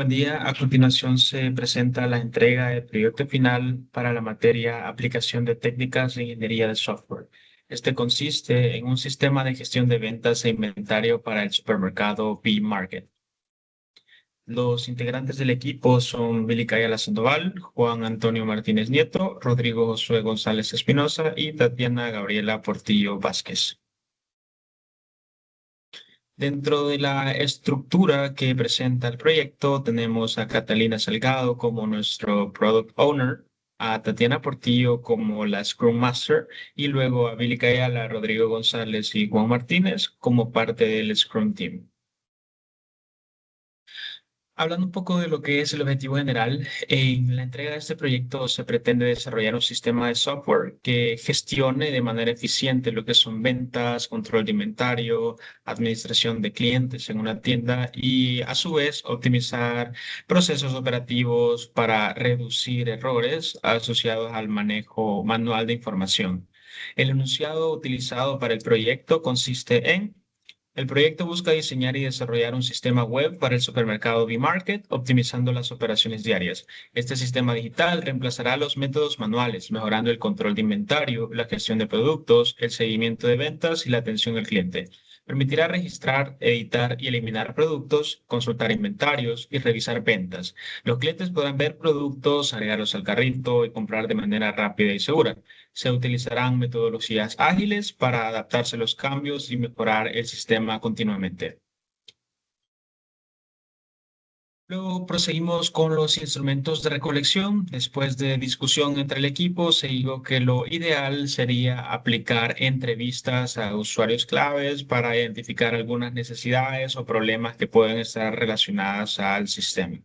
Buen día. A continuación se presenta la entrega del proyecto final para la materia Aplicación de técnicas de ingeniería de software. Este consiste en un sistema de gestión de ventas e inventario para el supermercado B-Market. Los integrantes del equipo son Billy Kayala Sandoval, Juan Antonio Martínez Nieto, Rodrigo Josué González Espinosa y Tatiana Gabriela Portillo Vázquez. Dentro de la estructura que presenta el proyecto, tenemos a Catalina Salgado como nuestro Product Owner, a Tatiana Portillo como la Scrum Master y luego a Billy Kayala, Rodrigo González y Juan Martínez como parte del Scrum Team. Hablando un poco de lo que es el objetivo general, en la entrega de este proyecto se pretende desarrollar un sistema de software que gestione de manera eficiente lo que son ventas, control de inventario, administración de clientes en una tienda y a su vez optimizar procesos operativos para reducir errores asociados al manejo manual de información. El enunciado utilizado para el proyecto consiste en: el proyecto busca diseñar y desarrollar un sistema web para el supermercado B-Market, optimizando las operaciones diarias. Este sistema digital reemplazará los métodos manuales, mejorando el control de inventario, la gestión de productos, el seguimiento de ventas y la atención al cliente. Permitirá registrar, editar y eliminar productos, consultar inventarios y revisar ventas. Los clientes podrán ver productos, agregarlos al carrito y comprar de manera rápida y segura. Se utilizarán metodologías ágiles para adaptarse a los cambios y mejorar el sistema continuamente. Luego proseguimos con los instrumentos de recolección. Después de discusión entre el equipo, se dijo que lo ideal sería aplicar entrevistas a usuarios claves para identificar algunas necesidades o problemas que pueden estar relacionadas al sistema.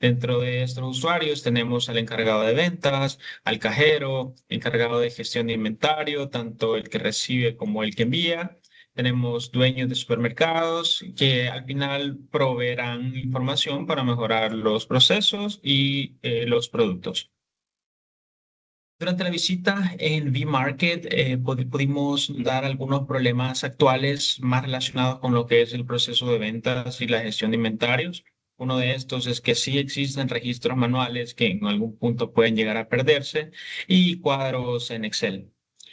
Dentro de estos usuarios tenemos al encargado de ventas, al cajero, encargado de gestión de inventario, tanto el que recibe como el que envía. Tenemos dueños de supermercados que al final proveerán información para mejorar los procesos y los productos. Durante la visita en V-Market pudimos dar algunos problemas actuales más relacionados con lo que es el proceso de ventas y la gestión de inventarios. Uno de estos es que sí existen registros manuales que en algún punto pueden llegar a perderse y cuadros en Excel.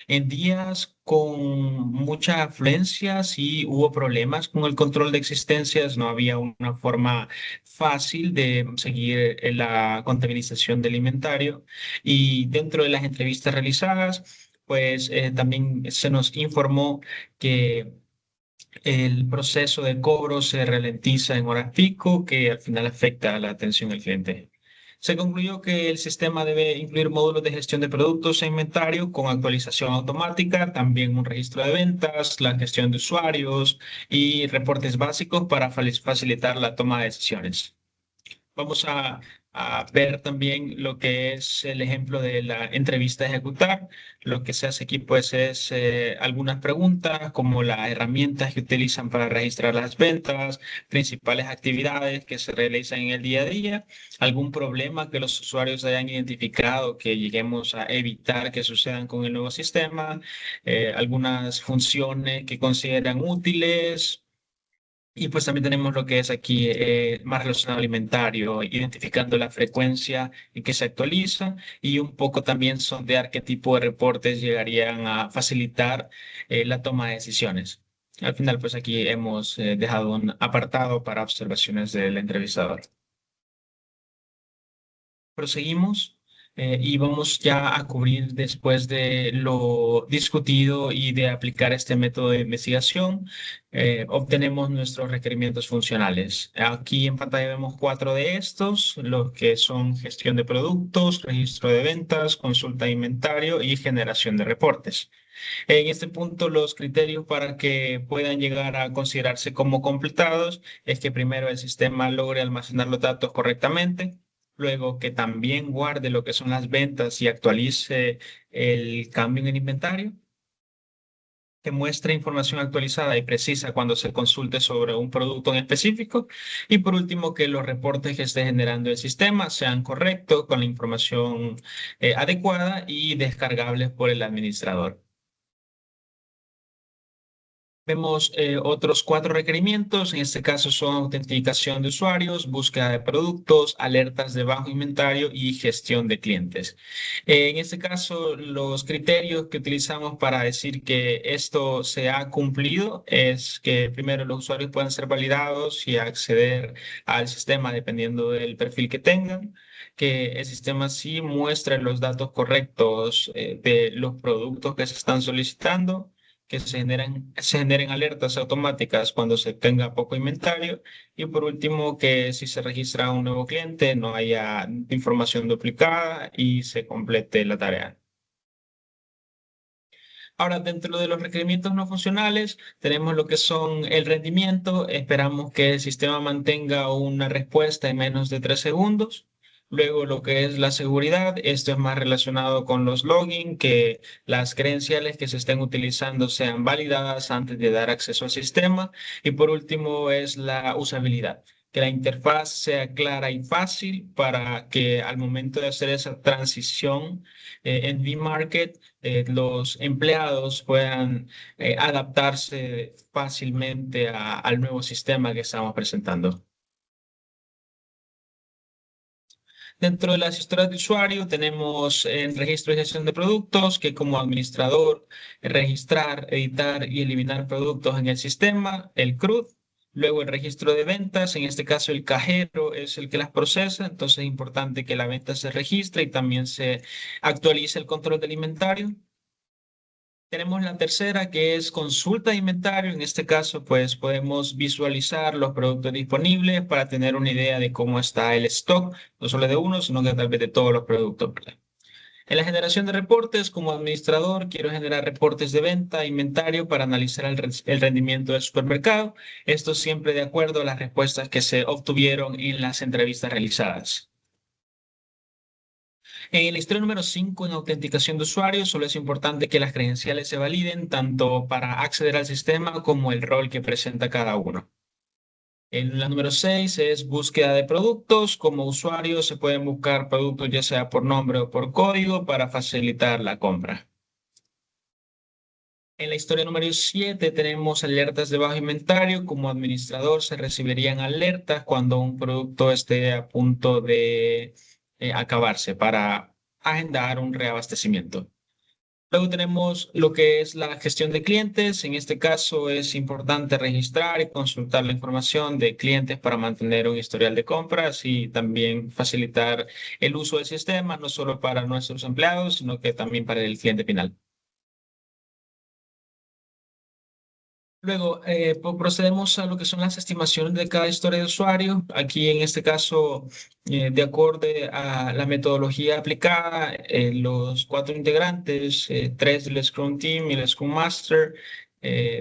En días con mucha afluencia sí hubo problemas con el control de existencias, no había una forma fácil de seguir la contabilización del inventario y dentro de las entrevistas realizadas, pues también se nos informó que el proceso de cobro se ralentiza en horas pico, que al final afecta a la atención al cliente. Se concluyó que el sistema debe incluir módulos de gestión de productos e inventario con actualización automática, también un registro de ventas, la gestión de usuarios y reportes básicos para facilitar la toma de decisiones. Vamos a ver también lo que es el ejemplo de la entrevista a ejecutar. Lo que se hace aquí pues es algunas preguntas como las herramientas que utilizan para registrar las ventas, principales actividades que se realizan en el día a día, algún problema que los usuarios hayan identificado que lleguemos a evitar que sucedan con el nuevo sistema, algunas funciones que consideran útiles. Y pues también tenemos lo que es aquí más relacionado alimentario, identificando la frecuencia en que se actualiza y un poco también sondear qué tipo de reportes llegarían a facilitar la toma de decisiones. Al final, pues aquí hemos dejado un apartado para observaciones del entrevistador. Proseguimos y vamos ya a cubrir después de lo discutido y de aplicar este método de investigación, obtenemos nuestros requerimientos funcionales. Aquí en pantalla vemos cuatro de estos, los que son gestión de productos, registro de ventas, consulta de inventario y generación de reportes. En este punto, los criterios para que puedan llegar a considerarse como completados es que primero el sistema logre almacenar los datos correctamente, luego que también guarde lo que son las ventas y actualice el cambio en el inventario, que muestre información actualizada y precisa cuando se consulte sobre un producto en específico y por último que los reportes que esté generando el sistema sean correctos con la información adecuada y descargables por el administrador. Vemos otros 4 requerimientos. En este caso son autenticación de usuarios, búsqueda de productos, alertas de bajo inventario y gestión de clientes. En este caso, los criterios que utilizamos para decir que esto se ha cumplido es que primero los usuarios puedan ser validados y acceder al sistema dependiendo del perfil que tengan, que el sistema sí muestre los datos correctos de los productos que se están solicitando, que se generen alertas automáticas cuando se tenga poco inventario, y por último que si se registra un nuevo cliente no haya información duplicada y se complete la tarea. Ahora, dentro de los requerimientos no funcionales, tenemos lo que son el rendimiento. Esperamos que el sistema mantenga una respuesta en menos de 3 segundos. Luego, lo que es la seguridad, esto es más relacionado con los login, que las credenciales que se estén utilizando sean validadas antes de dar acceso al sistema. Y por último, es la usabilidad, que la interfaz sea clara y fácil para que al momento de hacer esa transición en vMarket, los empleados puedan adaptarse fácilmente al nuevo sistema que estamos presentando. Dentro de las historias de usuario tenemos el registro y gestión de productos, que como administrador, registrar, editar y eliminar productos en el sistema, el CRUD. Luego el registro de ventas, en este caso el cajero es el que las procesa, entonces es importante que la venta se registre y también se actualice el control del inventario. Tenemos la tercera, que es consulta de inventario. En este caso, pues podemos visualizar los productos disponibles para tener una idea de cómo está el stock, no solo de uno, sino que tal vez de todos los productos, ¿verdad? En la generación de reportes, como administrador, quiero generar reportes de venta, inventario para analizar el rendimiento del supermercado. Esto siempre de acuerdo a las respuestas que se obtuvieron en las entrevistas realizadas. En la historia número 5, en autenticación de usuarios, solo es importante que las credenciales se validen tanto para acceder al sistema como el rol que presenta cada uno. En la número 6 es búsqueda de productos. Como usuario se pueden buscar productos ya sea por nombre o por código para facilitar la compra. En la historia número 7 tenemos alertas de bajo inventario. Como administrador se recibirían alertas cuando un producto esté a punto de acabarse para agendar un reabastecimiento. Luego tenemos lo que es la gestión de clientes. En este caso es importante registrar y consultar la información de clientes para mantener un historial de compras y también facilitar el uso del sistema, no solo para nuestros empleados, sino que también para el cliente final. Luego, procedemos a lo que son las estimaciones de cada historia de usuario. Aquí, en este caso, de acuerdo a la metodología aplicada, los 4 integrantes, 3 del Scrum Team y el Scrum Master,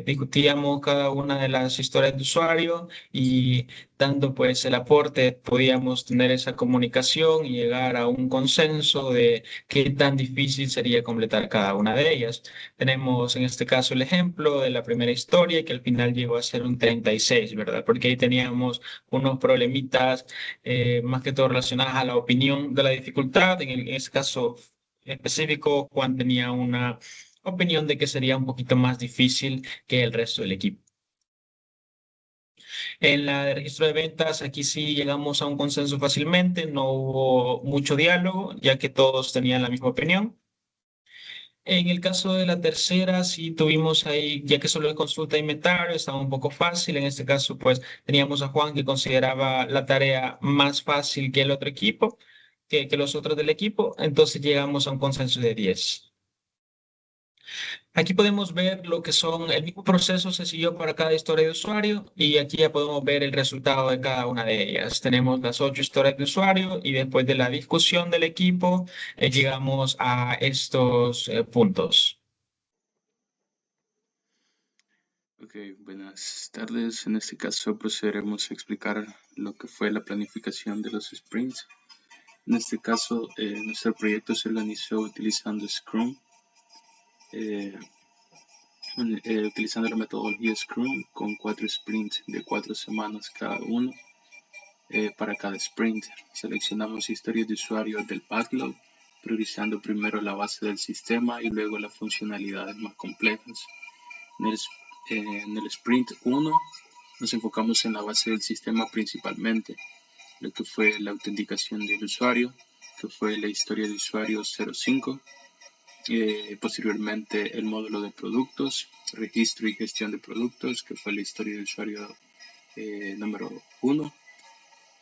discutíamos cada una de las historias de usuario y dando pues el aporte, podíamos tener esa comunicación y llegar a un consenso de qué tan difícil sería completar cada una de ellas. Tenemos en este caso el ejemplo de la primera historia que al final llegó a ser un 36, ¿verdad? Porque ahí teníamos unos problemitas más que todo relacionados a la opinión de la dificultad. En este caso específico, Juan tenía una opinión de que sería un poquito más difícil que el resto del equipo. En la de registro de ventas, aquí sí llegamos a un consenso fácilmente, no hubo mucho diálogo, ya que todos tenían la misma opinión. En el caso de la tercera, sí tuvimos ahí, ya que solo es consulta de inventario, estaba un poco fácil. En este caso, pues teníamos a Juan que consideraba la tarea más fácil que el otro equipo, que los otros del equipo. Entonces llegamos a un consenso de 10. Aquí podemos ver lo que son, el mismo proceso se siguió para cada historia de usuario y aquí ya podemos ver el resultado de cada una de ellas. Tenemos las 8 historias de usuario y después de la discusión del equipo llegamos a estos puntos. Ok, buenas tardes. En este caso procederemos a explicar lo que fue la planificación de los sprints. En este caso, nuestro proyecto se organizó utilizando Scrum, utilizando la metodología Scrum con 4 sprints de 4 semanas cada uno. Para cada sprint seleccionamos historias de usuario del backlog, priorizando primero la base del sistema y luego las funcionalidades más complejas. En el sprint 1 nos enfocamos en la base del sistema principalmente, lo que fue la autenticación del usuario, que fue la historia de usuario 05, posteriormente el módulo de productos, registro y gestión de productos, que fue la historia de usuario número 1.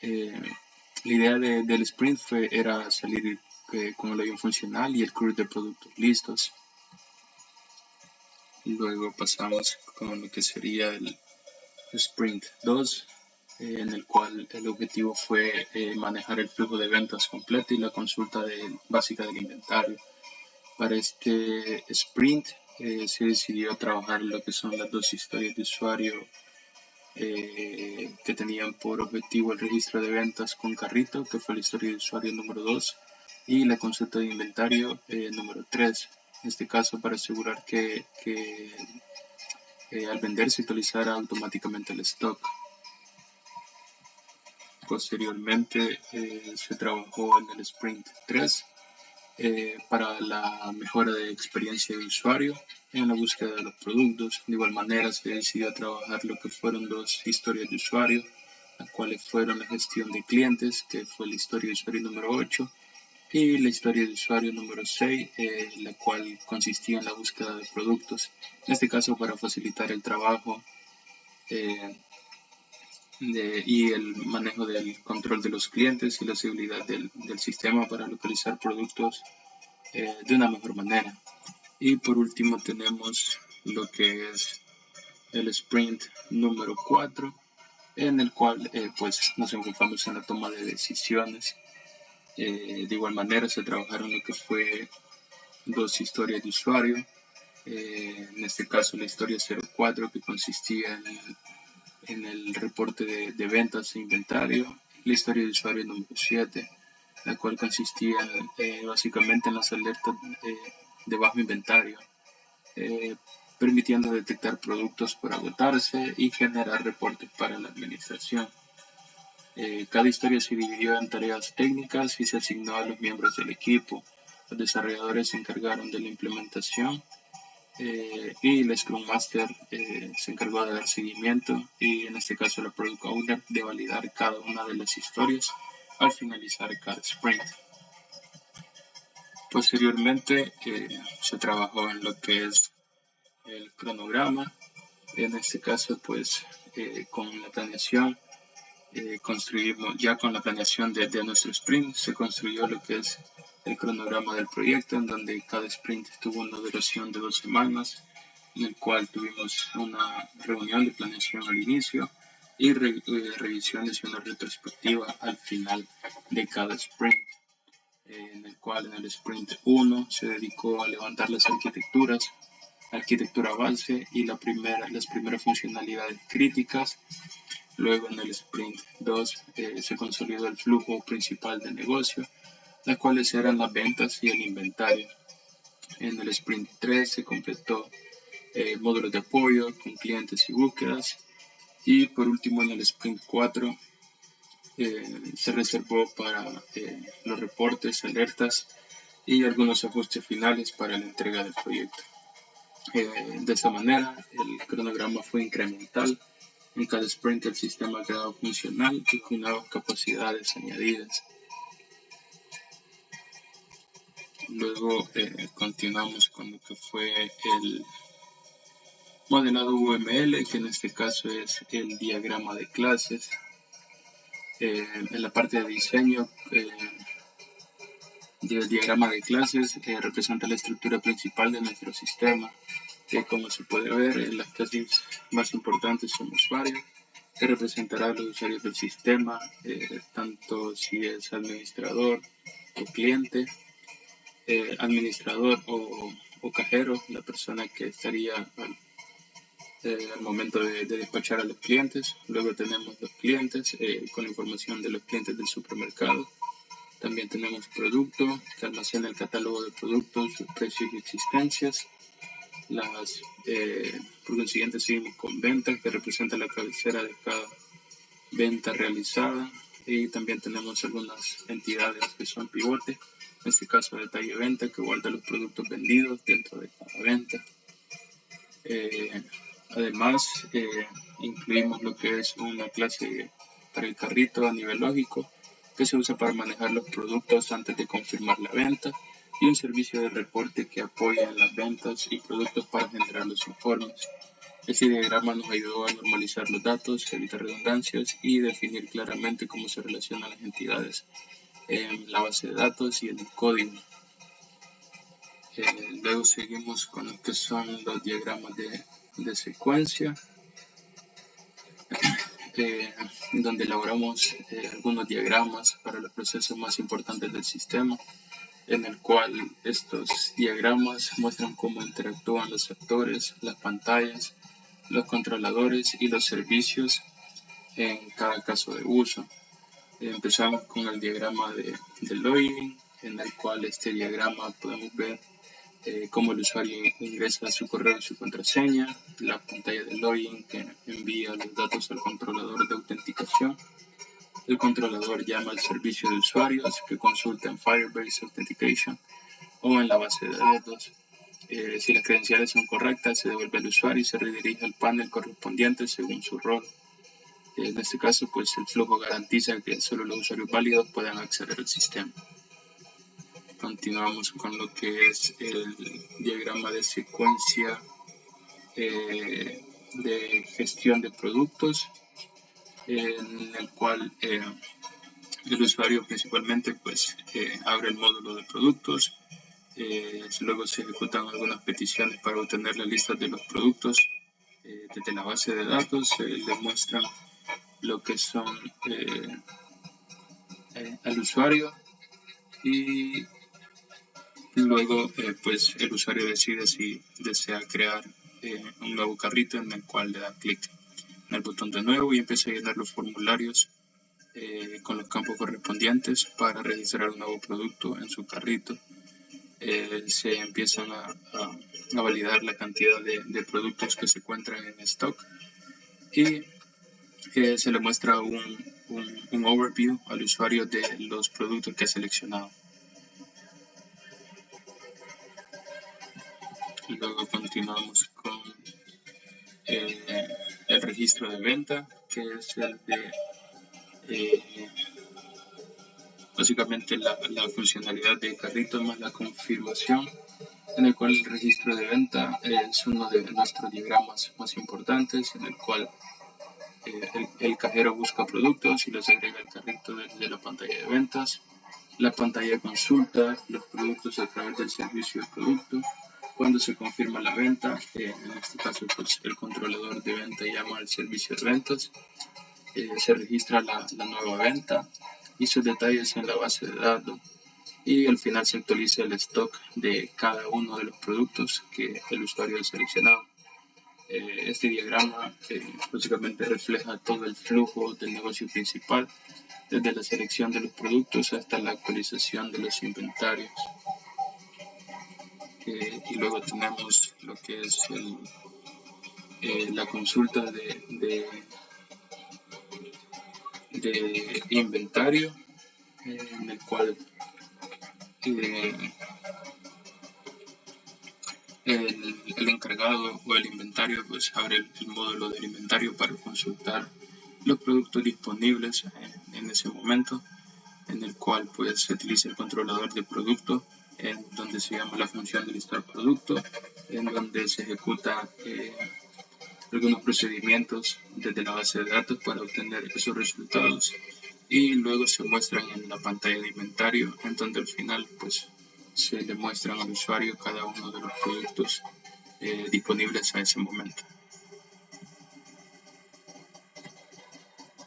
La idea del sprint era salir con el avión funcional y el crew de productos listos. Luego pasamos con lo que sería el sprint 2, en el cual el objetivo fue manejar el flujo de ventas completo y la consulta básica del inventario. Para este sprint se decidió trabajar lo que son las dos historias de usuario que tenían por objetivo el registro de ventas con carrito, que fue la historia de usuario número 2, y la consulta de inventario número 3. En este caso, para asegurar que al vender se actualizara automáticamente el stock. Posteriormente se trabajó en el sprint 3 para la mejora de experiencia de usuario en la búsqueda de los productos. De igual manera se decidió trabajar lo que fueron dos historias de usuario, las cuales fueron la gestión de clientes, que fue la historia de usuario número 8, y la historia de usuario número 6, la cual consistía en la búsqueda de productos, en este caso para facilitar el trabajo y el manejo del control de los clientes y la seguridad del sistema para localizar productos de una mejor manera. Y por último tenemos lo que es el sprint número 4, en el cual pues nos enfocamos en la toma de decisiones. De igual manera se trabajaron lo que fue dos historias de usuario, en este caso la historia 04, que consistía en el reporte de ventas e inventario, la historia de usuario número 7, la cual consistía básicamente en las alertas de bajo inventario, permitiendo detectar productos por agotarse y generar reportes para la administración. Cada historia se dividió en tareas técnicas y se asignó a los miembros del equipo. Los desarrolladores se encargaron de la implementación y el Scrum Master se encargó de dar seguimiento y en este caso la Product Owner de validar cada una de las historias al finalizar cada sprint. Posteriormente se trabajó en lo que es el cronograma, en este caso pues con la planeación construimos ya con la planeación de nuestro sprint, se construyó lo que es el cronograma del proyecto, en donde cada sprint tuvo una duración de 2 semanas, en el cual tuvimos una reunión de planeación al inicio y revisiones y una retrospectiva al final de cada sprint, en el cual en el sprint 1 se dedicó a levantar las arquitecturas, arquitectura base y las primeras funcionalidades críticas. Luego en el sprint 2 se consolidó el flujo principal del negocio, las cuales eran las ventas y el inventario. En el sprint 3 se completó módulos de apoyo con clientes y búsquedas. Y por último en el sprint 4 se reservó para los reportes, alertas y algunos ajustes finales para la entrega del proyecto. De esta manera el cronograma fue incremental. En cada sprint el sistema ha quedado funcional y con nuevas capacidades añadidas. Luego continuamos con lo que fue el modelado UML, que en este caso es el diagrama de clases. En la parte de diseño del diagrama de clases representa la estructura principal de nuestro sistema. Como se puede ver, las clases más importantes son usuarios, que representará a los usuarios del sistema, tanto si es administrador o cliente, administrador o cajero, la persona que estaría al momento de despachar a los clientes. Luego tenemos los clientes con la información de los clientes del supermercado. También tenemos producto, que almacena el catálogo de productos, sus precios y existencias. Por consiguiente seguimos con venta, que representa la cabecera de cada venta realizada, y también tenemos algunas entidades que son pivotes, en este caso detalle venta, que guarda los productos vendidos dentro de cada venta. Además, incluimos lo que es una clase para el carrito a nivel lógico que se usa para manejar los productos antes de confirmar la venta y un servicio de reporte que apoya en las ventas y productos para generar los informes. Este diagrama nos ayudó a normalizar los datos, evitar redundancias y definir claramente cómo se relacionan las entidades en la base de datos y en el código. Luego seguimos con lo que son los diagramas de secuencia, donde elaboramos algunos diagramas para los procesos más importantes del sistema, en el cual estos diagramas muestran cómo interactúan los actores, las pantallas, los controladores y los servicios en cada caso de uso. Empezamos con el diagrama de login, en el cual este diagrama podemos ver cómo el usuario ingresa su correo y su contraseña, la pantalla de login que envía los datos al controlador de autenticación. El controlador llama al servicio de usuarios que consulta en Firebase Authentication o en la base de datos. Si las credenciales son correctas, se devuelve al usuario y se redirige al panel correspondiente según su rol. En este caso, pues el flujo garantiza que solo los usuarios válidos puedan acceder al sistema. Continuamos con lo que es el diagrama de secuencia de gestión de productos, en el cual el usuario principalmente pues abre el módulo de productos, luego se ejecutan algunas peticiones para obtener la lista de los productos desde la base de datos, se le muestran lo que son al usuario y luego pues el usuario decide si desea crear un nuevo carrito, en el cual le da clic en el botón de nuevo y empieza a llenar los formularios con los campos correspondientes para registrar un nuevo producto en su carrito. Se empiezan a validar la cantidad de productos que se encuentran en stock y se le muestra un overview al usuario de los productos que ha seleccionado. Y luego continuamos con el registro de venta, que es el de básicamente la funcionalidad de carrito más la confirmación, en el cual el registro de venta es uno de nuestros diagramas más importantes, en el cual el cajero busca productos y los agrega al carrito desde la pantalla de ventas. La pantalla consulta los productos a través del servicio de producto. Cuando se confirma la venta, en este caso pues, el controlador de venta llama al servicio de ventas, se registra la nueva venta y sus detalles en la base de datos y al final se actualiza el stock de cada uno de los productos que el usuario ha seleccionado. Este diagrama básicamente refleja todo el flujo del negocio principal, desde la selección de los productos hasta la actualización de los inventarios. Y luego tenemos lo que es la consulta de inventario, en el cual el encargado o el inventario pues abre el módulo del inventario para consultar los productos disponibles en ese momento, en el cual pues se utiliza el controlador de producto, en donde se llama la función de listar producto, en donde se ejecuta algunos procedimientos desde la base de datos para obtener esos resultados y luego se muestran en la pantalla de inventario, en donde al final pues se le muestran al usuario cada uno de los productos disponibles a ese momento.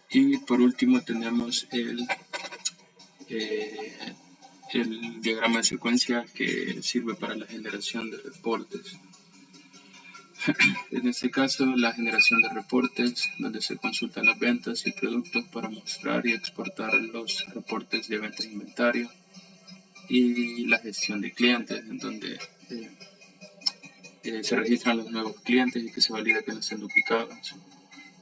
Y por último tenemos el diagrama de secuencia que sirve para la generación de reportes. En este caso, la generación de reportes, donde se consultan las ventas y productos para mostrar y exportar los reportes de ventas e inventario, y la gestión de clientes, en donde se registran los nuevos clientes y que se valida que no estén duplicados.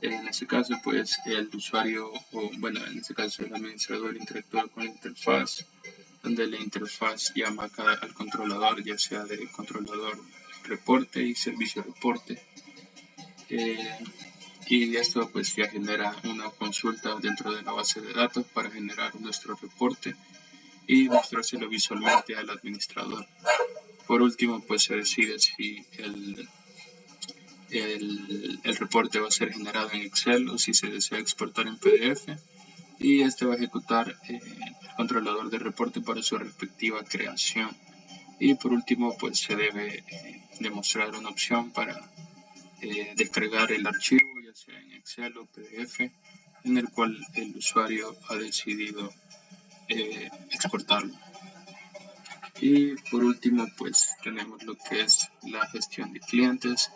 En este caso, pues el usuario, o bueno, en este caso el administrador interactúa con la interfaz, donde la interfaz llama al controlador, ya sea del controlador reporte y servicio reporte. Y esto pues ya genera una consulta dentro de la base de datos para generar nuestro reporte y mostrárselo visualmente al administrador. Por último, pues se decide si el reporte va a ser generado en Excel o si se desea exportar en PDF, y este va a ejecutar el controlador de reporte para su respectiva creación. Y por último, pues se debe demostrar una opción para descargar el archivo, ya sea en Excel o PDF, en el cual el usuario ha decidido exportarlo. Y por último, pues tenemos lo que es la gestión de clientes,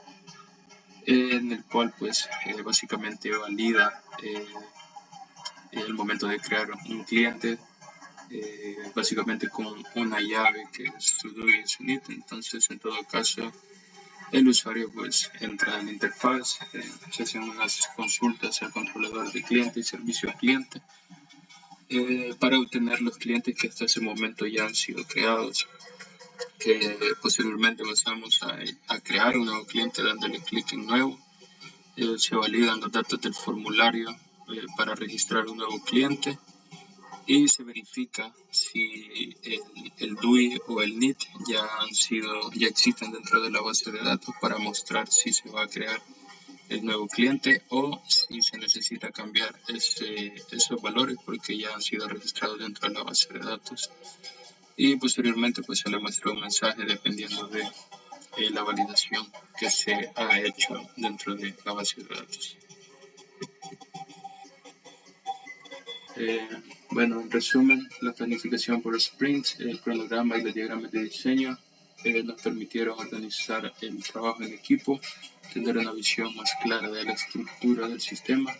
en el cual pues básicamente valida el momento de crear un cliente, básicamente con una llave que es su DUI y su NIT. Entonces, en todo caso, el usuario pues entra en la interfaz, se hacen unas consultas al controlador de cliente y servicio al cliente para obtener los clientes que hasta ese momento ya han sido creados, que posteriormente pasamos a crear un nuevo cliente dándole clic en nuevo. Se validan los datos del formulario para registrar un nuevo cliente y se verifica si el DUI o el NIT ya existen dentro de la base de datos para mostrar si se va a crear el nuevo cliente o si se necesita cambiar esos valores porque ya han sido registrados dentro de la base de datos. Y posteriormente pues se le muestra un mensaje dependiendo de la validación que se ha hecho dentro de la base de datos. Bueno, en resumen, la planificación por sprints, el cronograma y los diagramas de diseño nos permitieron organizar el trabajo en equipo, tener una visión más clara de la estructura del sistema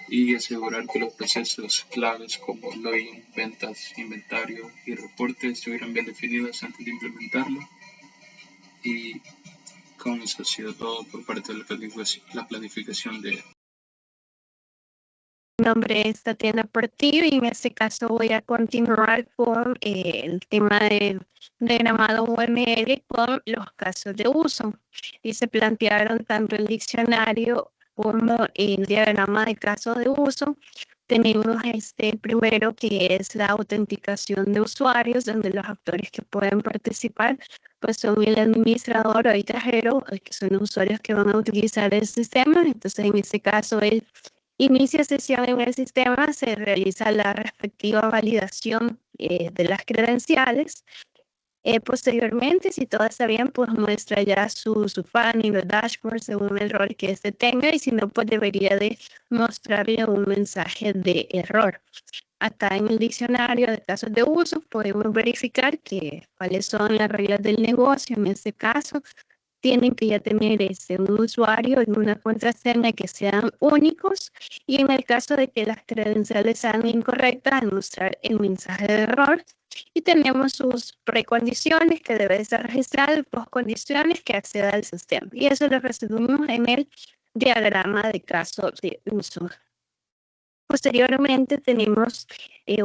y asegurar que los procesos claves como login, ventas, inventario y reporte estuvieran bien definidos antes de implementarlo. Y con eso ha sido todo por parte de la planificación de... Mi nombre es Tatiana Portillo y en este caso voy a continuar con el tema del diagramado UML con los casos de uso. Y se plantearon tanto el diccionario como el diagrama de casos de uso. Tenemos primero que es la autenticación de usuarios, donde los actores que pueden participar pues son el administrador o el cajero, que son los usuarios que van a utilizar el sistema. Entonces en este caso el inicia sesión en el sistema, se realiza la respectiva validación de las credenciales. Posteriormente, si todo está bien, pues muestra ya su panel, los dashboards según el rol que este tenga, y si no, pues debería de mostrarle un mensaje de error. Acá en el diccionario de casos de uso podemos verificar cuáles son las reglas del negocio. En este caso, tienen que ya tener un usuario y una contraseña que sean únicos, y en el caso de que las credenciales sean incorrectas, mostrar el mensaje de error. Y tenemos sus precondiciones que debe estar registrado y postcondiciones que acceda al sistema. Y eso lo resumimos en el diagrama de caso de uso. Posteriormente tenemos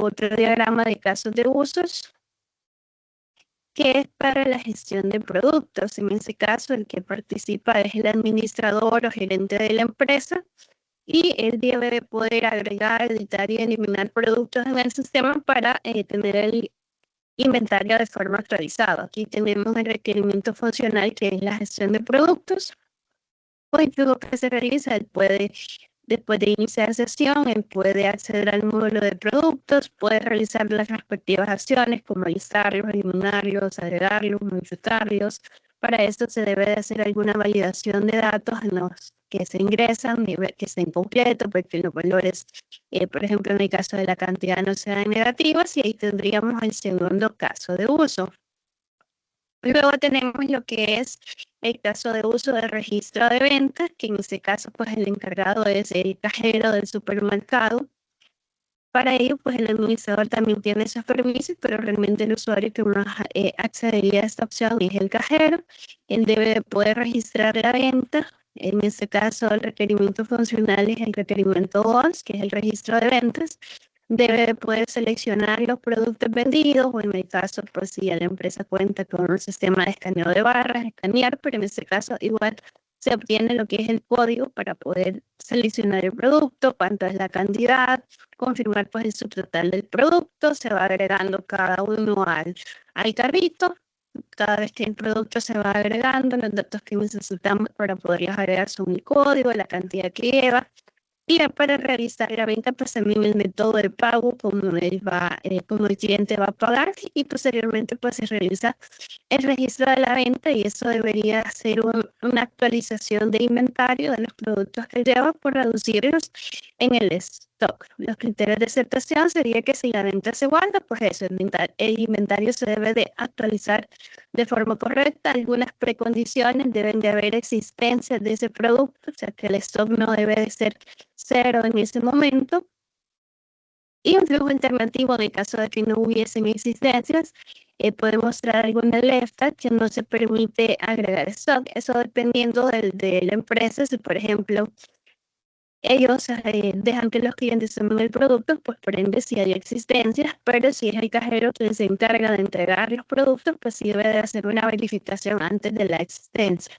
otro diagrama de casos de usos que es para la gestión de productos. En este caso, el que participa es el administrador o gerente de la empresa, y él debe de poder agregar, editar y eliminar productos en el sistema para tener el inventario de forma actualizada. Aquí tenemos el requerimiento funcional, que es la gestión de productos. Pues luego que se realiza, él puede, después de iniciar sesión, él puede acceder al módulo de productos, puede realizar las respectivas acciones como listarlos, eliminarlos, agregarlos, modificarlos. Para esto se debe de hacer alguna validación de datos en los que se ingresan, que estén completos, porque los valores, por ejemplo, en el caso de la cantidad, no sean negativos, y ahí tendríamos el segundo caso de uso. Luego tenemos lo que es el caso de uso de registro de ventas, que en este caso pues el encargado es el cajero del supermercado. Para ello pues el administrador también tiene esos permisos, pero realmente el usuario que más accedería a esta opción es el cajero. Él debe poder registrar la venta. En este caso el requerimiento funcional es el requerimiento 2, que es el registro de ventas. Debe poder seleccionar los productos vendidos, o en el caso, pues si la empresa cuenta con un sistema de escaneo de barras, escanear, pero en este caso igual se obtiene lo que es el código para poder seleccionar el producto, cuánto es la cantidad, confirmar pues el subtotal del producto, se va agregando cada uno al carrito. Cada vez que el producto se va agregando, los datos que necesitamos para poderlos agregar son el código, la cantidad que lleva. Y ya para realizar la venta, pues también el método de pago, como el cliente va a pagar, y posteriormente pues se realiza el registro de la venta, y eso debería ser una actualización de inventario de los productos que lleva por reducirlos en el stock. Los criterios de aceptación sería que si la venta se guarda, pues eso, el inventario se debe de actualizar de forma correcta. Algunas precondiciones deben de haber existencia de ese producto, o sea que el stock no debe de ser cero en ese momento. Y un flujo alternativo en el caso de que no hubiesen existencias, puede mostrar alguna alerta que no se permite agregar stock. Eso dependiendo de la empresa. Si por ejemplo ellos dejan que los clientes tomen el producto, pues por ende sí hay existencias, pero si es el cajero que se encarga de entregar los productos, pues sí debe de hacer una verificación antes de la existencia.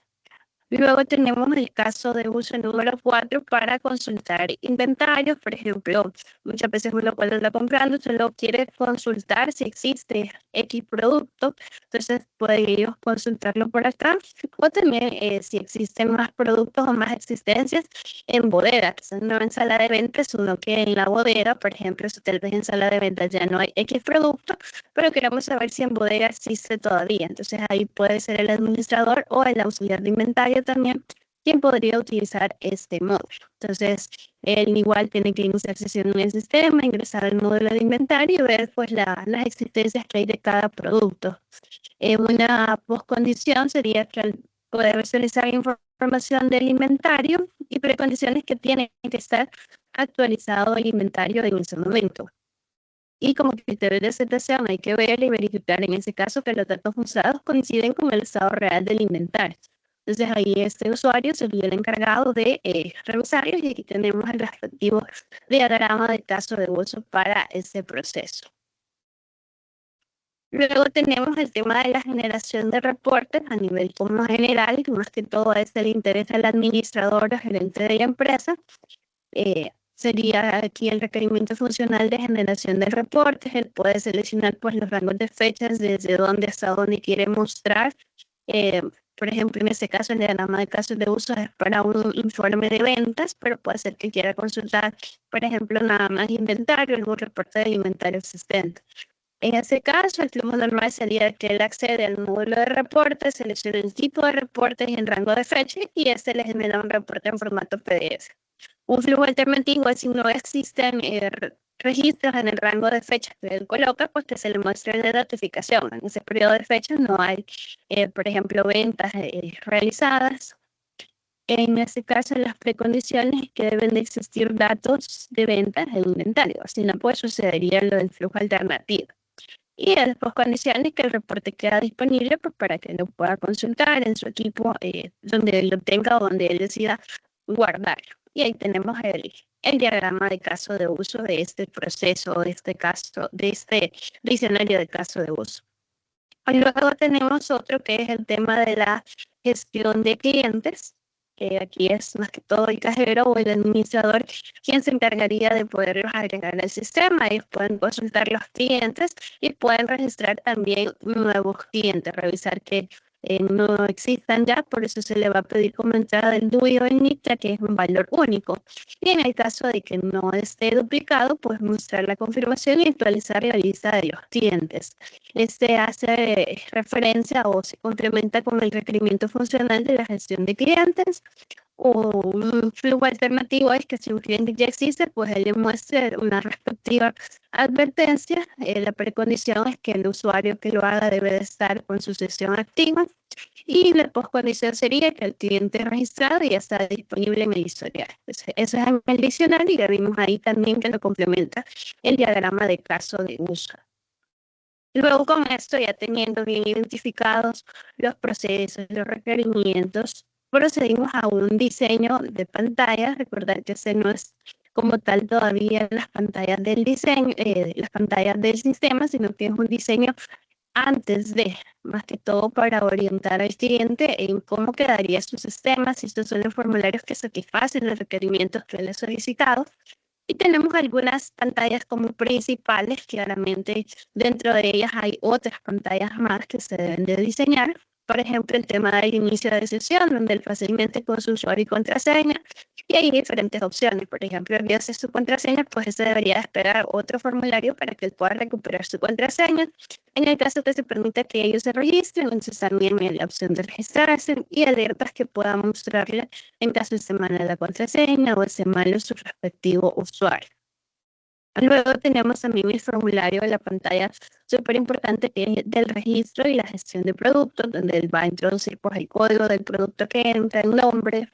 Luego tenemos el caso de uso número 4 para consultar inventarios. Por ejemplo, muchas veces uno cuando está comprando solo quiere consultar si existe X producto, entonces pueden ellos consultarlo por acá. O también si existen más productos o más existencias en bodega, quizás no en sala de ventas, sino que en la bodega, por ejemplo, si tal vez en sala de ventas ya no hay X producto, pero queremos saber si en bodega existe todavía. Entonces ahí puede ser el administrador o el auxiliar de inventario también quien podría utilizar este módulo. Entonces, él igual tiene que iniciar sesión en el sistema, ingresar al módulo de inventario y ver pues las existencias que hay de cada producto. Una postcondición sería que poder visualizar información del inventario y precondiciones que tienen que estar actualizado el inventario en ese momento. Y como criterio de aceptación hay que ver y verificar en ese caso que los datos usados coinciden con el estado real del inventario. Entonces ahí este usuario sería el encargado de revisarlos, y aquí tenemos el respectivo diagrama de caso de uso para ese proceso. Luego tenemos el tema de la generación de reportes a nivel como general, que más que todo es el interés del administrador o gerente de la empresa. Sería aquí el requerimiento funcional de generación de reportes. Él puede seleccionar pues los rangos de fechas desde dónde hasta dónde quiere mostrar. Por ejemplo, en este caso el diagrama de casos de uso es para un informe de ventas, pero puede ser que quiera consultar, por ejemplo, nada más inventario, algún reporte de inventario existente. En ese caso, el flujo normal sería que él accede al módulo de reportes, selecciona el tipo de reportes y el rango de fecha, y este le genera un reporte en formato PDF. Un flujo alternativo es si no existen registros en el rango de fecha que él coloca, pues que se le muestre de notificación. En ese periodo de fecha no hay, por ejemplo, ventas realizadas. En este caso, las precondiciones es que deben de existir datos de ventas en el inventario, si no, pues sucedería lo del flujo alternativo. Y las postcondiciones que el reporte queda disponible pues, para que lo pueda consultar en su equipo, donde él lo tenga o donde él decida guardarlo. Y ahí tenemos el diagrama de caso de uso de este proceso, de este caso, de este diccionario de caso de uso. Y luego tenemos otro que es el tema de la gestión de clientes, que aquí es más que todo el cajero o el administrador quien se encargaría de poderlos agregar al sistema. Ellos pueden consultar los clientes y pueden registrar también nuevos clientes, revisar que no existan ya, por eso se le va a pedir como entrada el DUI o el NICTA, que es un valor único. Y en el caso de que no esté duplicado, pues mostrar la confirmación y actualizar la lista de los clientes. Este hace referencia o se complementa con el requerimiento funcional de la gestión de clientes. O un flujo alternativo es que si un cliente ya existe, pues él le muestre una respectiva advertencia. La precondición es que el usuario que lo haga debe de estar con su sesión activa. Y la postcondición sería que el cliente registrado ya está disponible en el historial. Eso es en el diccionario, y ya vimos ahí también que lo complementa el diagrama de caso de uso. Luego con esto, ya teniendo bien identificados los procesos, los requerimientos, procedimos a un diseño de pantalla. Recordar que ese no es como tal todavía las pantallas del diseño, las pantallas del sistema, sino que es un diseño antes de, más que todo para orientar al cliente en cómo quedaría su sistema, si estos son los formularios que satisfacen los requerimientos que le he solicitado. Y tenemos algunas pantallas como principales, claramente dentro de ellas hay otras pantallas más que se deben de diseñar. Por ejemplo, el tema del inicio de sesión, donde él fácilmente con su usuario y contraseña, y hay diferentes opciones. Por ejemplo, enviarse su contraseña, pues ese debería esperar otro formulario para que él pueda recuperar su contraseña. En el caso que se permita que ellos se registren, entonces también hay la opción de registrarse y alertas que puedan mostrarle en caso se mal la contraseña o se mal su respectivo usuario. Luego tenemos también el formulario de la pantalla súper importante que es del registro y la gestión de productos, donde él va a introducir pues, el código del producto que entra, el nombre,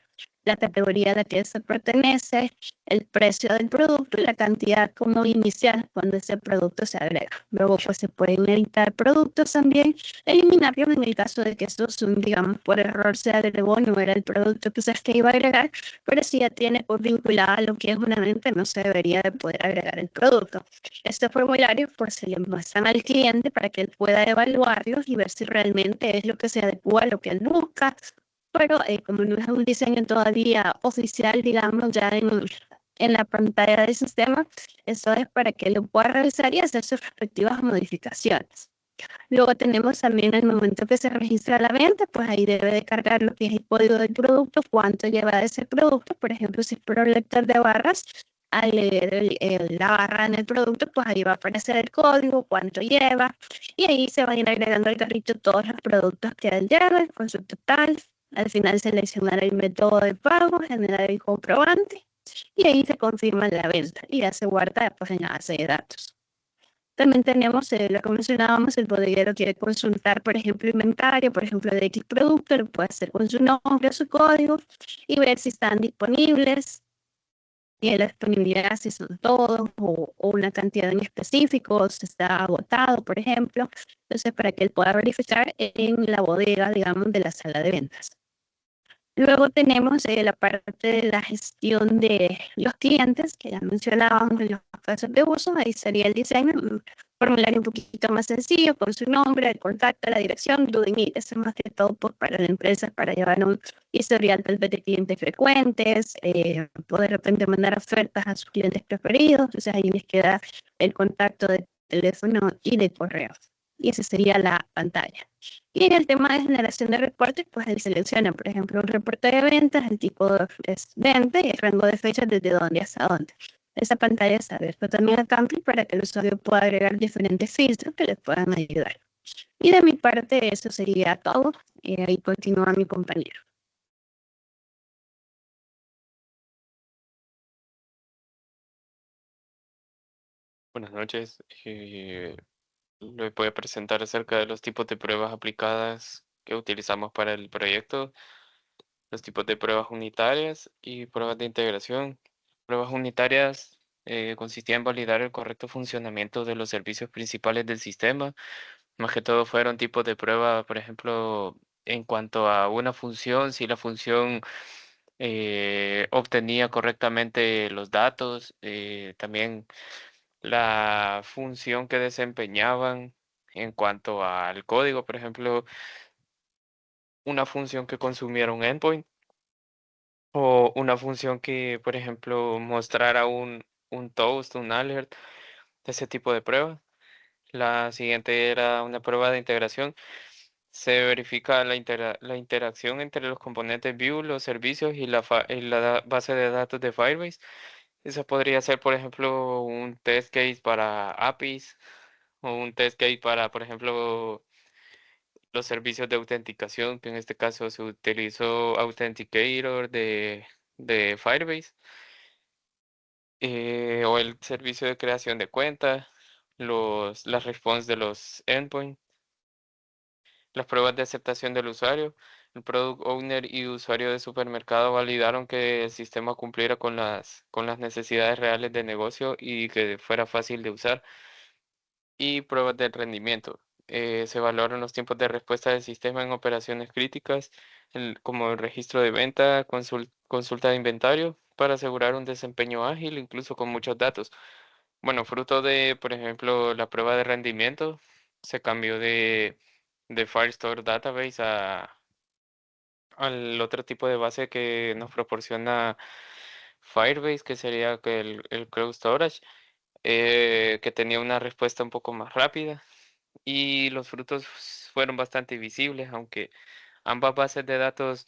la categoría a la que se pertenece, el precio del producto y la cantidad como inicial cuando ese producto se agrega. Luego pues se pueden editar productos también, eliminarlos en el caso de que estos, digamos, por error se agregó, no era el producto que se iba a agregar, pero si ya tiene pues, vinculada a lo que es una venta, no se debería de poder agregar el producto. Este formulario pues se le muestran al cliente para que él pueda evaluarlos y ver si realmente es lo que se adecua a lo que él busca, pero como no es un diseño todavía oficial, digamos, ya en la pantalla del sistema, eso es para que lo pueda revisar y hacer sus respectivas modificaciones. Luego tenemos también el momento que se registra la venta, pues ahí debe de cargar lo que es el código del producto, cuánto lleva de ese producto, por ejemplo, si es por el lector de barras, al leer la barra en el producto, pues ahí va a aparecer el código, cuánto lleva, y ahí se van a ir agregando al carrito todos los productos que él lleva, con su total. Al final seleccionar el método de pago, generar el comprobante, y ahí se confirma la venta y ya se guarda pues, en la base de datos. También tenemos lo que mencionábamos, el bodeguero quiere consultar, por ejemplo, inventario, por ejemplo, de X producto, lo puede hacer con su nombre, su código y ver si están disponibles y la disponibilidad, si son todos o una cantidad en específico, si está agotado, por ejemplo. Entonces, para que él pueda verificar en la bodega, digamos, de la sala de ventas. Luego tenemos la parte de la gestión de los clientes, que ya mencionábamos en los casos de uso. Ahí sería el diseño, un formulario un poquito más sencillo, con su nombre, el contacto, la dirección, Dudimil, eso más que todo pues, para la empresa, para llevar un historial tal vez de clientes frecuentes, poder de repente mandar ofertas a sus clientes preferidos. Entonces ahí les queda el contacto de teléfono y de correo. Y esa sería la pantalla. Y en el tema de generación de reportes, pues él selecciona, por ejemplo, un reporte de ventas, el tipo de venta y el rango de fechas desde dónde hasta dónde. Esa pantalla está abierta también a Camping para que el usuario pueda agregar diferentes filtros que les puedan ayudar. Y de mi parte, eso sería todo. Ahí continúa mi compañero. Buenas noches. Le voy a presentar acerca de los tipos de pruebas aplicadas que utilizamos para el proyecto, los tipos de pruebas unitarias y pruebas de integración. Pruebas unitarias consistían en validar el correcto funcionamiento de los servicios principales del sistema. Más que todo fueron tipos de prueba, por ejemplo, en cuanto a una función, si la función obtenía correctamente los datos, también la función que desempeñaban en cuanto al código, por ejemplo, una función que consumiera un endpoint o una función que, por ejemplo, mostrara un toast, un alert, ese tipo de prueba. La siguiente era una prueba de integración. Se verifica la interacción entre los componentes Vue, los servicios y la base de datos de Firebase. Eso podría ser, por ejemplo, un test case para APIs o un test case para, por ejemplo, los servicios de autenticación, que en este caso se utilizó Authenticator de Firebase, o el servicio de creación de cuenta, las response de los endpoints, las pruebas de aceptación del usuario. El product owner y usuario de supermercado validaron que el sistema cumpliera con las necesidades reales de negocio y que fuera fácil de usar. Y pruebas de rendimiento. Se valoran los tiempos de respuesta del sistema en operaciones críticas, como el registro de venta, consulta de inventario, para asegurar un desempeño ágil, incluso con muchos datos. Bueno, fruto de, por ejemplo, la prueba de rendimiento, se cambió de Firestore Database al otro tipo de base que nos proporciona Firebase, que sería que el Cloud Storage, que tenía una respuesta un poco más rápida y los frutos fueron bastante visibles, aunque ambas bases de datos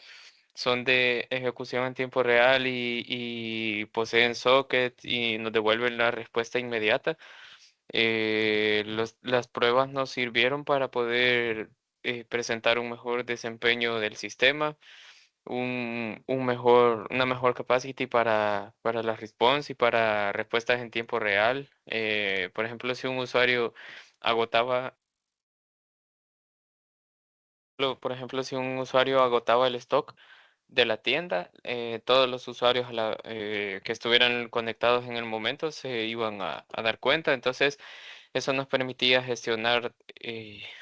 son de ejecución en tiempo real y poseen sockets y nos devuelven la respuesta inmediata. Las pruebas nos sirvieron para poder presentar un mejor desempeño del sistema, una mejor capacity para la response y para respuestas en tiempo real. Por ejemplo, si un usuario agotaba, si un usuario agotaba el stock de la tienda, todos los usuarios que estuvieran conectados en el momento se iban a dar cuenta. Entonces, eso nos permitía gestionar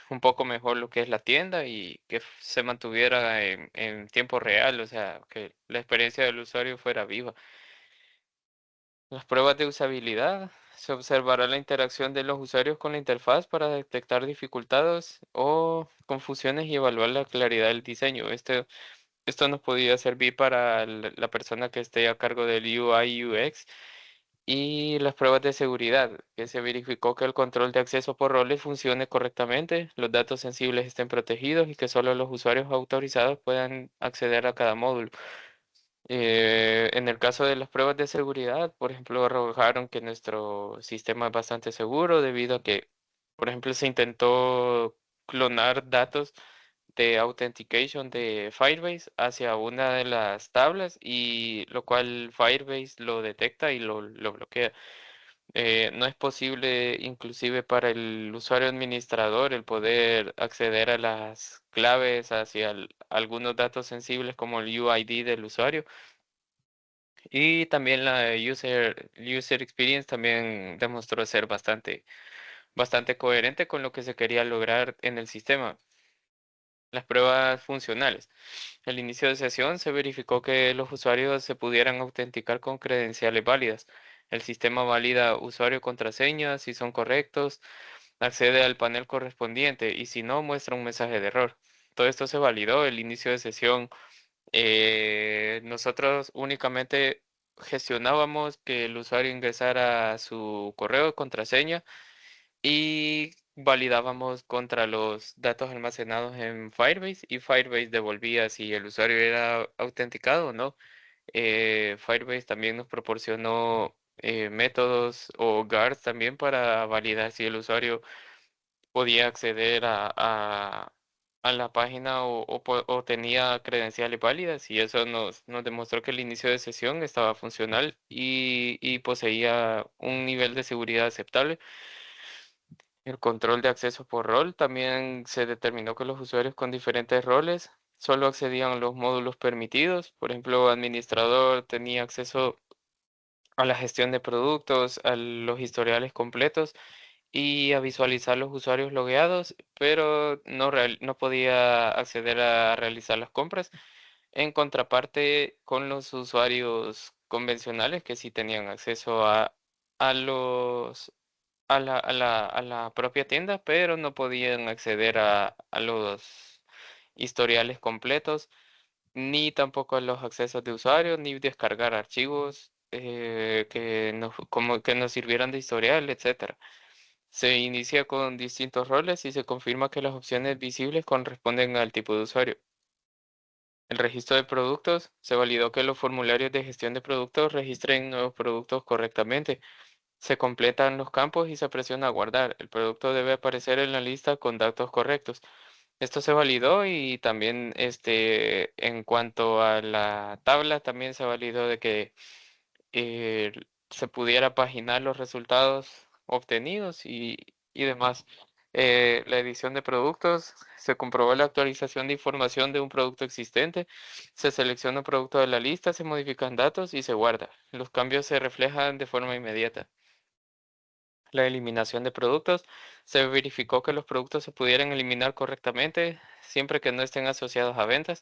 un poco mejor lo que es la tienda y que se mantuviera en tiempo real, o sea, que la experiencia del usuario fuera viva. Las pruebas de usabilidad. Se observará la interacción de los usuarios con la interfaz para detectar dificultades o confusiones y evaluar la claridad del diseño. Esto nos podía servir para la persona que esté a cargo del UI UX y las pruebas de seguridad, que se verificó que el control de acceso por roles funcione correctamente, los datos sensibles estén protegidos y que solo los usuarios autorizados puedan acceder a cada módulo. En el caso de las pruebas de seguridad, por ejemplo, arrojaron que nuestro sistema es bastante seguro debido a que, por ejemplo, se intentó clonar datos de authentication de Firebase hacia una de las tablas y lo cual Firebase lo detecta y lo bloquea. No es posible inclusive para el usuario administrador el poder acceder a las claves hacia algunos datos sensibles como el UID del usuario. Y también la user experience también demostró ser bastante coherente con lo que se quería lograr en el sistema. Las pruebas funcionales. Al inicio de sesión se verificó que los usuarios se pudieran autenticar con credenciales válidas. El sistema valida usuario y contraseña si son correctos, accede al panel correspondiente y si no, muestra un mensaje de error. Todo esto se validó el inicio de sesión. Nosotros únicamente gestionábamos que el usuario ingresara su correo, contraseña y validábamos contra los datos almacenados en Firebase y Firebase devolvía si el usuario era autenticado o no. Firebase también nos proporcionó métodos o guards también para validar si el usuario podía acceder a la página o tenía credenciales válidas y eso nos demostró que el inicio de sesión estaba funcional y poseía un nivel de seguridad aceptable. El control de acceso por rol. También se determinó que los usuarios con diferentes roles solo accedían a los módulos permitidos. Por ejemplo, administrador tenía acceso a la gestión de productos, a los historiales completos y a visualizar los usuarios logueados, pero no podía acceder a realizar las compras. En contraparte, con los usuarios convencionales que sí tenían acceso a los a la propia tienda, pero no podían acceder a los historiales completos, ni tampoco a los accesos de usuario, ni descargar archivos como que nos sirvieran de historial, etcétera. Se inicia con distintos roles y se confirma que las opciones visibles corresponden al tipo de usuario. El registro de productos. Se validó que los formularios de gestión de productos registren nuevos productos correctamente. Se completan los campos y se presiona guardar. El producto debe aparecer en la lista con datos correctos. Esto se validó y también en cuanto a la tabla, también se validó de que eh, se pudiera paginar los resultados obtenidos y demás. La edición de productos, se comprobó la actualización de información de un producto existente, se selecciona un producto de la lista, se modifican datos y se guarda. Los cambios se reflejan de forma inmediata. La eliminación de productos. Se verificó que los productos se pudieran eliminar correctamente siempre que no estén asociados a ventas.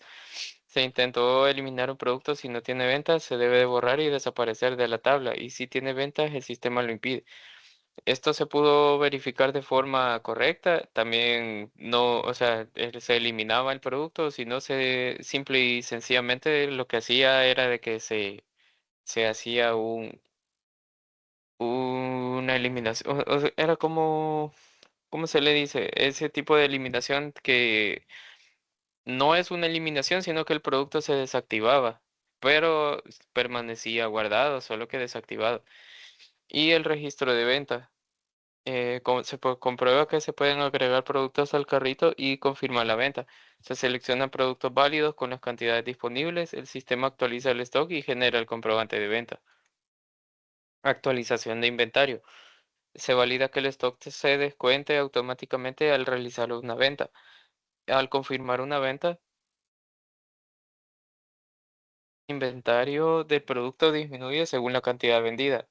Se intentó eliminar un producto si no tiene ventas, se debe de borrar y desaparecer de la tabla. Y si tiene ventas, el sistema lo impide. Esto se pudo verificar de forma correcta. También no, o sea, se eliminaba el producto, sino se simple y sencillamente lo que hacía era de que se hacía una eliminación. O sea, era como, ¿cómo se le dice? Ese tipo de eliminación que no es una eliminación, sino que el producto se desactivaba, pero permanecía guardado, solo que desactivado. Y el registro de venta. Comprueba que se pueden agregar productos al carrito y confirma la venta. Se seleccionan productos válidos con las cantidades disponibles, el sistema actualiza el stock y genera el comprobante de venta. Actualización de inventario. Se valida que el stock se descuente automáticamente al realizar una venta. Al confirmar una venta, inventario del producto disminuye según la cantidad vendida.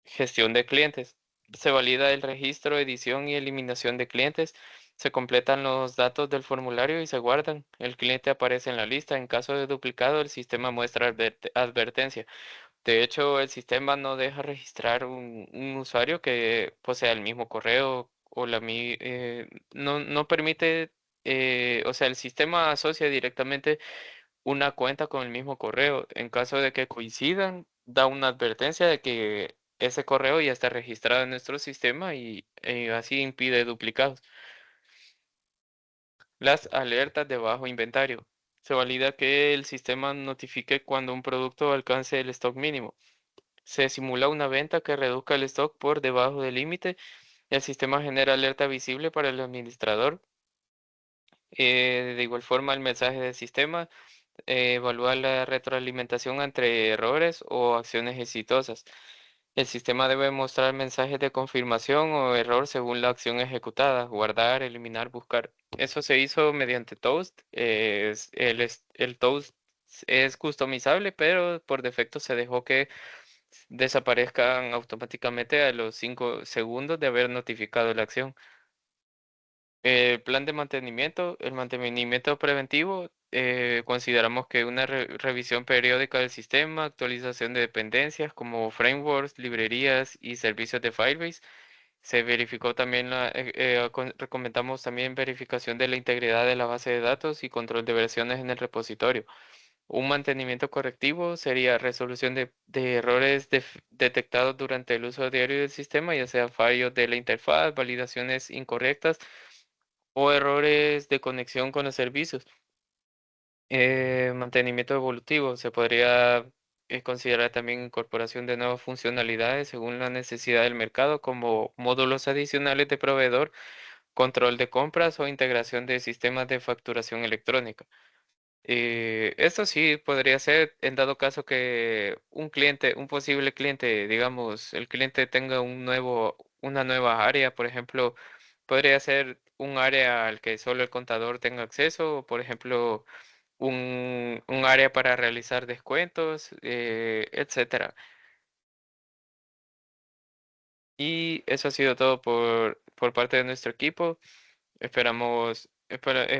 Gestión de clientes. Se valida el registro, edición y eliminación de clientes. Se completan los datos del formulario y se guardan. El cliente aparece en la lista. En caso de duplicado, el sistema muestra advertencia. De hecho, el sistema no deja registrar un usuario que posea el mismo correo o no permite, o sea, el sistema asocia directamente una cuenta con el mismo correo. En caso de que coincidan, da una advertencia de que ese correo ya está registrado en nuestro sistema y así impide duplicados. Las alertas de bajo inventario. Se valida que el sistema notifique cuando un producto alcance el stock mínimo. Se simula una venta que reduzca el stock por debajo del límite. El sistema genera alerta visible para el administrador. De igual forma, el mensaje del sistema evalúa la retroalimentación entre errores o acciones exitosas. El sistema debe mostrar mensajes de confirmación o error según la acción ejecutada, guardar, eliminar, buscar. Eso se hizo mediante Toast. El Toast es customizable, pero por defecto se dejó que desaparezcan automáticamente a los 5 segundos de haber notificado la acción. El plan de mantenimiento, el mantenimiento preventivo, consideramos que una revisión periódica del sistema, actualización de dependencias como frameworks, librerías y servicios de Firebase. Se verificó también recomendamos también verificación de la integridad de la base de datos y control de versiones en el repositorio. Un mantenimiento correctivo sería resolución de errores detectados durante el uso diario del sistema, ya sea fallos de la interfaz, validaciones incorrectas o errores de conexión con los servicios. Mantenimiento evolutivo. Se podría considerar también incorporación de nuevas funcionalidades según la necesidad del mercado, como módulos adicionales de proveedor, control de compras o integración de sistemas de facturación electrónica. Esto sí podría ser en dado caso que un posible cliente, digamos, el cliente tenga una nueva área, por ejemplo, podría ser un área al que solo el contador tenga acceso, o por ejemplo, un área para realizar descuentos, etcétera. Y eso ha sido todo por parte de nuestro equipo.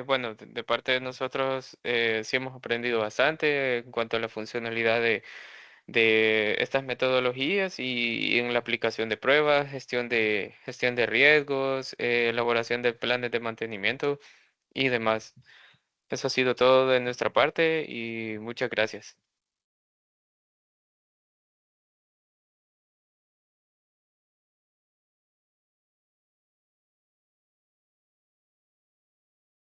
Bueno, de parte de nosotros sí hemos aprendido bastante en cuanto a la funcionalidad de estas metodologías y en la aplicación de pruebas, gestión de riesgos, elaboración de planes de mantenimiento y demás. Eso ha sido todo de nuestra parte y muchas gracias.